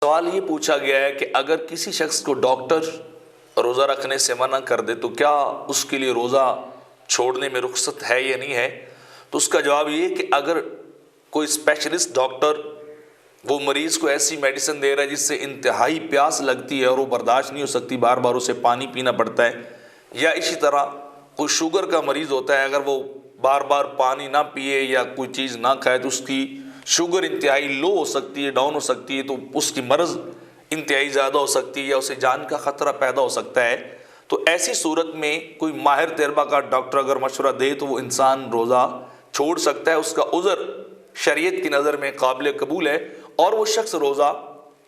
سوال یہ پوچھا گیا ہے کہ اگر کسی شخص کو ڈاکٹر روزہ رکھنے سے منع کر دے تو کیا اس کے لیے روزہ چھوڑنے میں رخصت ہے یا نہیں ہے؟ تو اس کا جواب یہ ہے کہ اگر کوئی اسپیشلسٹ ڈاکٹر وہ مریض کو ایسی میڈیسن دے رہا ہے جس سے انتہائی پیاس لگتی ہے اور وہ برداشت نہیں ہو سکتی، بار بار اسے پانی پینا پڑتا ہے، یا اسی طرح کوئی شوگر کا مریض ہوتا ہے، اگر وہ بار بار پانی نہ پیے یا کوئی چیز نہ کھائے تو اس کی شوگر انتہائی لو ہو سکتی ہے، ڈاؤن ہو سکتی ہے، تو اس کی مرض انتہائی زیادہ ہو سکتی ہے یا اسے جان کا خطرہ پیدا ہو سکتا ہے۔ تو ایسی صورت میں کوئی ماہر تجربہ کار ڈاکٹر اگر مشورہ دے تو وہ انسان روزہ چھوڑ سکتا ہے، اس کا عذر شریعت کی نظر میں قابل قبول ہے، اور وہ شخص روزہ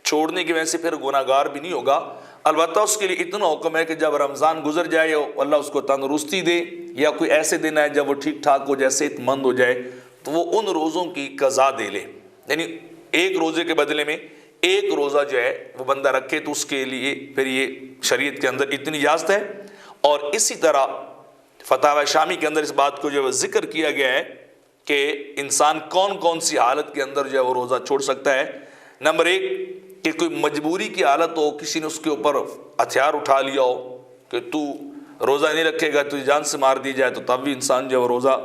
چھوڑنے کی وجہ سے پھر گناہ گار بھی نہیں ہوگا۔ البتہ اس کے لیے اتنا حکم ہے کہ جب رمضان گزر جائے یا اللہ اس کو تندرستی دے یا کوئی ایسے دن ہے جب وہ ٹھیک ٹھاک ہو جائے، صحت مند ہو جائے، تو وہ ان روزوں کی قضا دے لے، یعنی ایک روزے کے بدلے میں ایک روزہ جو ہے وہ بندہ رکھے، تو اس کے لیے پھر یہ شریعت کے اندر اتنی اجازت ہے۔ اور اسی طرح فتاوی شامی کے اندر اس بات کو جو ہے ذکر کیا گیا ہے کہ انسان کون کون سی حالت کے اندر جو ہے وہ روزہ چھوڑ سکتا ہے۔ نمبر ایک کہ کوئی مجبوری کی حالت ہو، کسی نے اس کے اوپر ہتھیار اٹھا لیا ہو کہ تو روزہ نہیں رکھے گا تو جان سے مار دی جائے، تو تب بھی انسان جو ہے وہ روزہ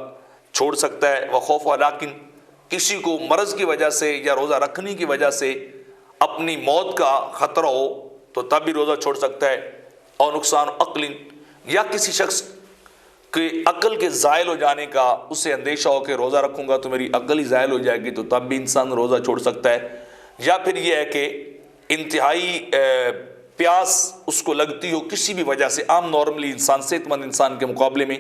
چھوڑ سکتا ہے۔ وخوف علاقن، کسی کو مرض کی وجہ سے یا روزہ رکھنے کی وجہ سے اپنی موت کا خطرہ ہو تو تب بھی روزہ چھوڑ سکتا ہے۔ اور نقصان عقل، یا کسی شخص کہ عقل کے زائل ہو جانے کا اسے اندیشہ ہو کہ روزہ رکھوں گا تو میری عقل ہی زائل ہو جائے گی، تو تب بھی انسان روزہ چھوڑ سکتا ہے۔ یا پھر یہ ہے کہ انتہائی پیاس اس کو لگتی ہو کسی بھی وجہ سے، عام نارملی انسان صحت مند انسان کے مقابلے میں،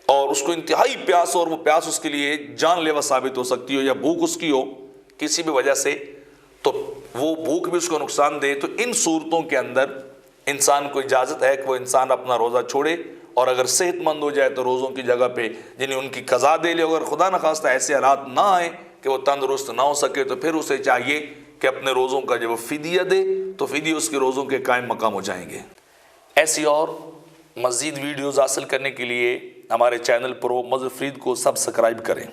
اور اس کو انتہائی پیاس ہو اور وہ پیاس اس کے لیے جان لیوا ثابت ہو سکتی ہو، یا بھوک اس کی ہو کسی بھی وجہ سے، تو وہ بھوک بھی اس کو نقصان دے، تو ان صورتوں کے اندر انسان کو اجازت ہے کہ وہ انسان اپنا روزہ چھوڑے، اور اگر صحت مند ہو جائے تو روزوں کی جگہ پہ جنہیں ان کی قضا دے لے۔ اگر خدا نخواستہ ایسے حالات نہ آئیں کہ وہ تندرست نہ ہو سکے تو پھر اسے چاہیے کہ اپنے روزوں کا جب وہ فدیہ دے تو فدیہ اس کے روزوں کے قائم مقام ہو جائیں گے۔ ایسی اور مزید ویڈیوز حاصل کرنے کے لیے ہمارے چینل پرو مظفر فرید کو سبسکرائب کریں۔